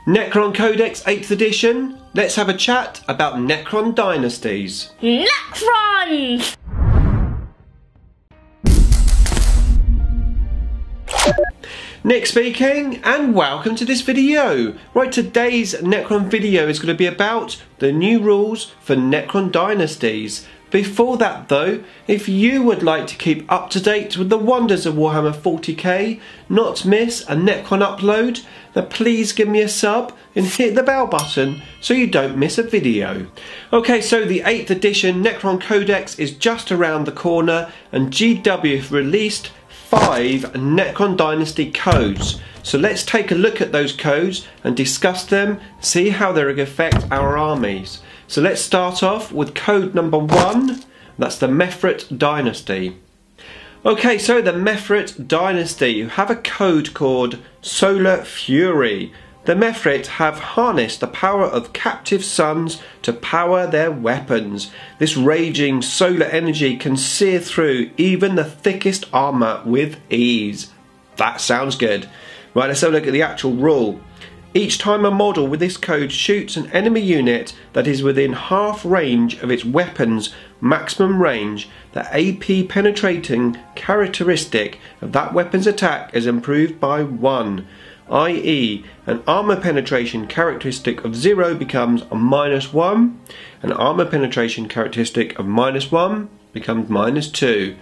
Necron Codex 8th edition. Let's have a chat about Necron Dynasties. Necrons! Nick speaking, and welcome to this video. Right, today's Necron video is going to be about the new rules for Necron Dynasties. Before that though, if you would like to keep up to date with the wonders of Warhammer 40k, not miss a Necron upload, then please give me a sub and hit the bell button so you don't miss a video. Okay, so the 8th edition Necron Codex is just around the corner, and GW have released 5 Necron Dynasty codes. So let's take a look at those codes and discuss them, see how they're going to affect our armies. So let's start off with code number 1, that's the Mephrit Dynasty. Okay, so the Mephrit Dynasty, you have a code called Solar Fury. The Mephrit have harnessed the power of captive suns to power their weapons. This raging solar energy can sear through even the thickest armour with ease. That sounds good. Right, let's have a look at the actual rule. Each time a model with this code shoots an enemy unit that is within half range of its weapon's maximum range, the AP penetrating characteristic of that weapon's attack is improved by 1. i.e. an armour penetration characteristic of 0 becomes a -1, an armour penetration characteristic of -1 becomes -2.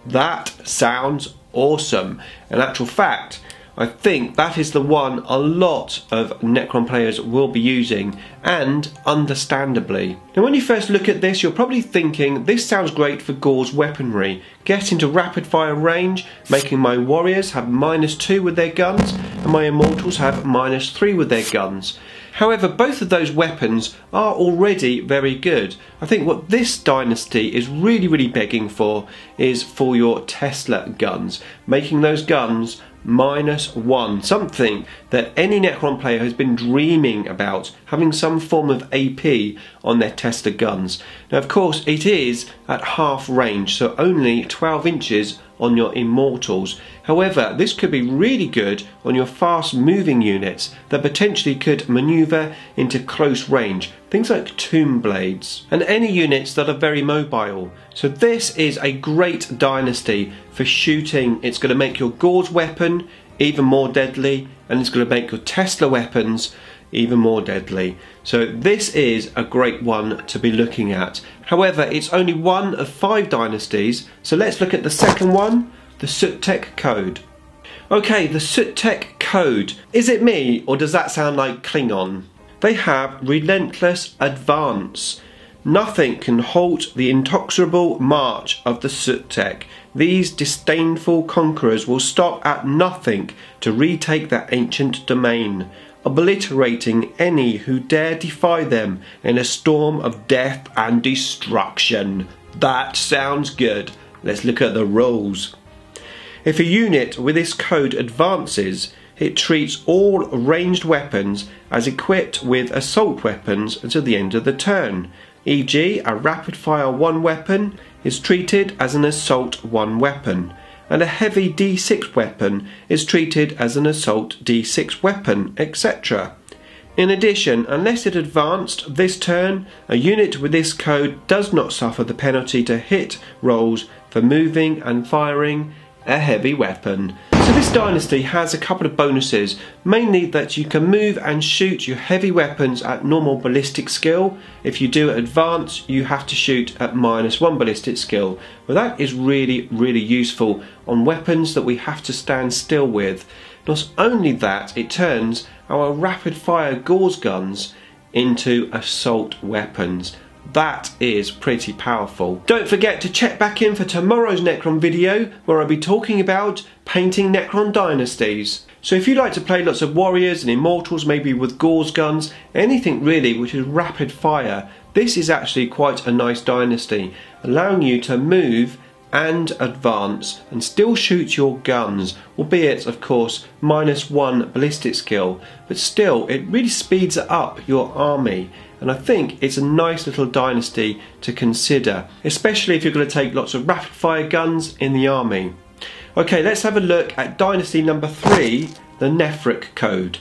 That sounds awesome. In actual fact, I think that is the one a lot of Necron players will be using, and understandably. Now when you first look at this, you're probably thinking this sounds great for Gor's weaponry. Get into rapid fire range, making my warriors have -2 with their guns and my immortals have -3 with their guns. However, both of those weapons are already very good. I think what this dynasty is really begging for is for your Tesla guns, making those guns -1, something that any Necron player has been dreaming about, having some form of AP on their Tesla guns. Now of course it is at half range, so only 12 inches on your immortals. However, this could be really good on your fast moving units that potentially could manoeuvre into close range, things like tomb blades, and any units that are very mobile. So this is a great dynasty for shooting. It's going to make your Gor's weapon even more deadly, and it's going to make your Tesla weapons even more deadly. So this is a great one to be looking at. However, it's only one of 5 dynasties, so let's look at the second one, the Sautekh code. Okay, the Sautekh code. Is it me, or does that sound like Klingon? They have relentless advance. Nothing can halt the inexorable march of the Sautekh. These disdainful conquerors will stop at nothing to retake their ancient domain, obliterating any who dare defy them in a storm of death and destruction. That sounds good. Let's look at the rules. If a unit with this code advances, it treats all ranged weapons as equipped with assault weapons until the end of the turn. E.g., a rapid fire 1 weapon is treated as an assault 1 weapon, and a heavy D6 weapon is treated as an assault D6 weapon, etc. In addition, unless it advanced this turn, a unit with this code does not suffer the penalty to hit rolls for moving and firing a heavy weapon. So this dynasty has a couple of bonuses, mainly that you can move and shoot your heavy weapons at normal ballistic skill. If you do advance, you have to shoot at -1 ballistic skill. Well, that is really useful on weapons that we have to stand still with. Not only that, it turns our rapid fire Gor's guns into assault weapons. That is pretty powerful. Don't forget to check back in for tomorrow's Necron video, where I'll be talking about painting Necron Dynasties. So if you like to play lots of warriors and immortals, maybe with Gor's guns, anything really which is rapid fire, this is actually quite a nice dynasty, allowing you to move and advance and still shoot your guns, albeit of course -1 ballistic skill, but still it really speeds up your army. And I think it's a nice little dynasty to consider, especially if you're going to take lots of rapid fire guns in the army. Okay, let's have a look at dynasty number 3, the Nephrekh code.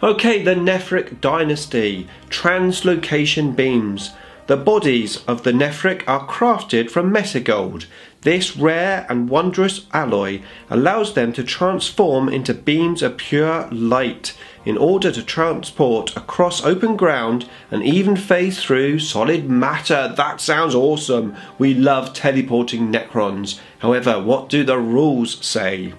Okay, the Necron Dynasty. Translocation beams. The bodies of the Nephrekh are crafted from metagold. This rare and wondrous alloy allows them to transform into beams of pure light in order to transport across open ground and even phase through solid matter. That sounds awesome. We love teleporting Necrons. However, what do the rules say?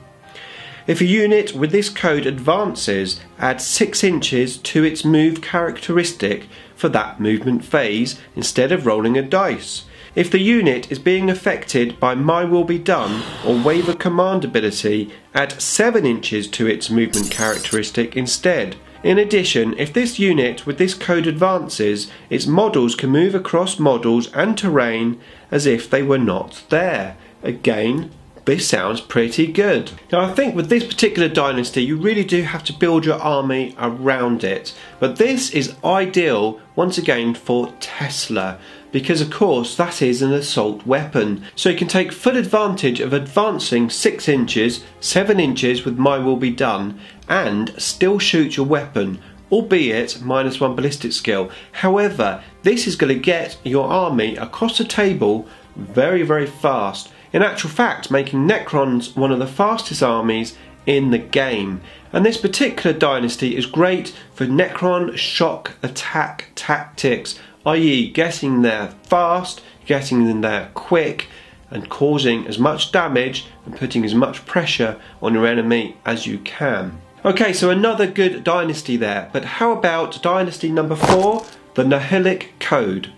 If a unit with this code advances, add 6 inches to its move characteristic for that movement phase instead of rolling a dice. If the unit is being affected by My Will Be Done or Waiver Command ability, add 7 inches to its movement characteristic instead. In addition, if this unit with this code advances, its models can move across models and terrain as if they were not there. Again, this sounds pretty good. Now I think with this particular dynasty you really do have to build your army around it. But this is ideal once again for Tesla, because of course that is an assault weapon. So you can take full advantage of advancing 6 inches, 7 inches with My Will Be Done and still shoot your weapon, albeit -1 ballistic skill. However, this is going to get your army across the table very, very fast. In actual fact, making Necrons one of the fastest armies in the game. And this particular dynasty is great for Necron shock attack tactics, i.e. getting there fast, getting in there quick, and causing as much damage and putting as much pressure on your enemy as you can. Okay, so another good dynasty there, but how about dynasty number 4, the Nihilakh Code?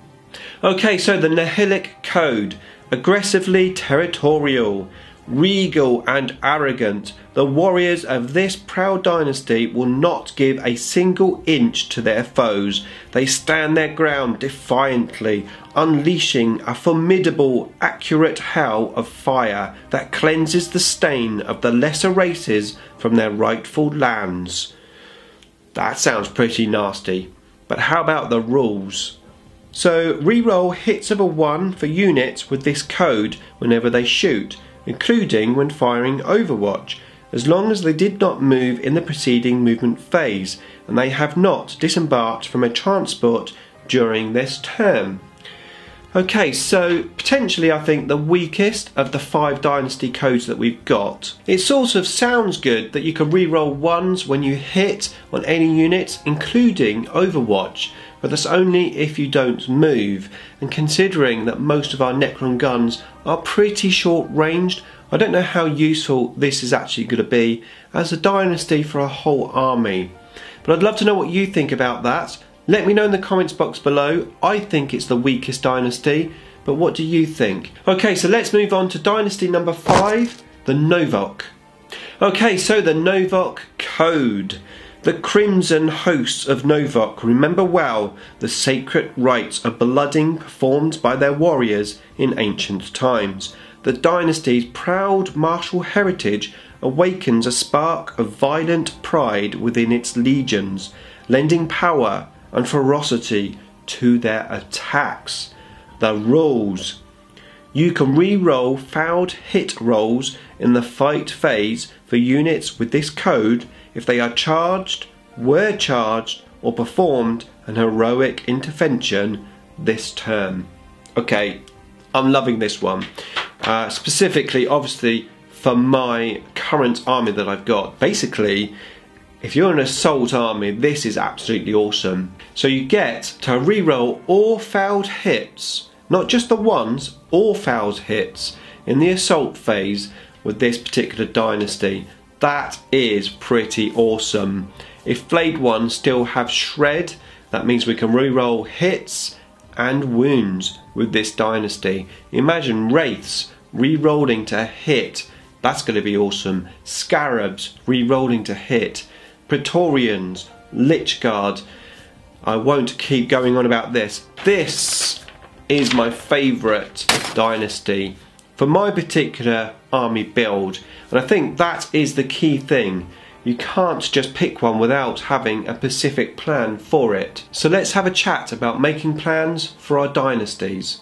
Okay, so the Nihilakh Code. Aggressively territorial, regal and arrogant, the warriors of this proud dynasty will not give a single inch to their foes. They stand their ground defiantly, unleashing a formidable, accurate hell of fire that cleanses the stain of the lesser races from their rightful lands. That sounds pretty nasty, but how about the rules? So reroll hits of a 1 for units with this code whenever they shoot, including when firing Overwatch, as long as they did not move in the preceding movement phase and they have not disembarked from a transport during this turn. Okay, so potentially I think the weakest of the 5 dynasty codes that we've got. It sort of sounds good that you can reroll 1s when you hit on any units, including Overwatch, but that's only if you don't move. And considering that most of our Necron guns are pretty short ranged, I don't know how useful this is actually going to be as a dynasty for a whole army. But I'd love to know what you think about that. Let me know in the comments box below. I think it's the weakest dynasty, but what do you think? Okay, so let's move on to dynasty number 5, the Novokh. Okay, so the Novokh Code. The crimson hosts of Novokh remember well the sacred rites of blooding performed by their warriors in ancient times. The dynasty's proud martial heritage awakens a spark of violent pride within its legions, lending power and ferocity to their attacks. The rules. You can re-roll fouled hit rolls in the fight phase for units with this code if they are charged, were charged, or performed an heroic intervention this turn. Okay, I'm loving this one. Specifically, obviously, for my current army that I've got. Basically, if you're an assault army, this is absolutely awesome. So you get to re-roll all fouled hits, not just the ones, all fouled hits in the assault phase with this particular dynasty. That is pretty awesome. If flayed ones still have shred, that means we can re-roll hits and wounds with this dynasty. Imagine wraiths re-rolling to hit. That's going to be awesome. Scarabs re-rolling to hit. Praetorians, Lichguard. I won't keep going on about this. This is my favourite dynasty for my particular army build, and I think that is the key thing. You can't just pick one without having a specific plan for it. So let's have a chat about making plans for our dynasties.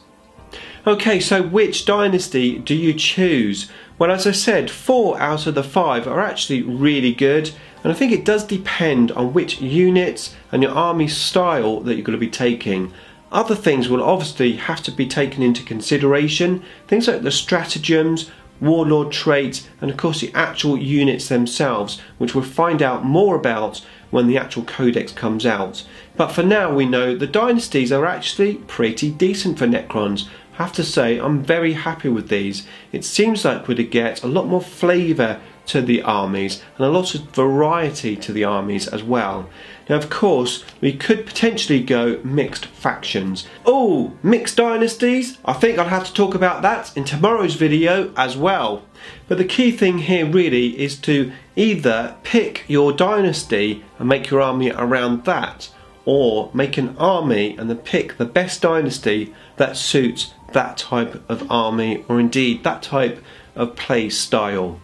Okay, so which dynasty do you choose? Well, as I said, 4 out of the 5 are actually really good. And I think it does depend on which units and your army style that you're going to be taking. Other things will obviously have to be taken into consideration, things like the stratagems, warlord traits, and of course the actual units themselves, which we'll find out more about when the actual codex comes out. But for now we know the dynasties are actually pretty decent for Necrons. I have to say I'm very happy with these. It seems like we're to get a lot more flavour to the armies and a lot of variety to the armies as well. Now of course we could potentially go mixed factions. Oh, mixed dynasties? I think I'll have to talk about that in tomorrow's video as well. But the key thing here really is to either pick your dynasty and make your army around that, or make an army and then pick the best dynasty that suits that type of army, or indeed that type of play style.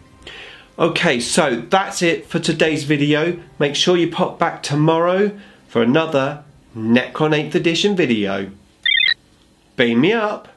Okay, so that's it for today's video. Make sure you pop back tomorrow for another Necron 8th edition video. Beam me up.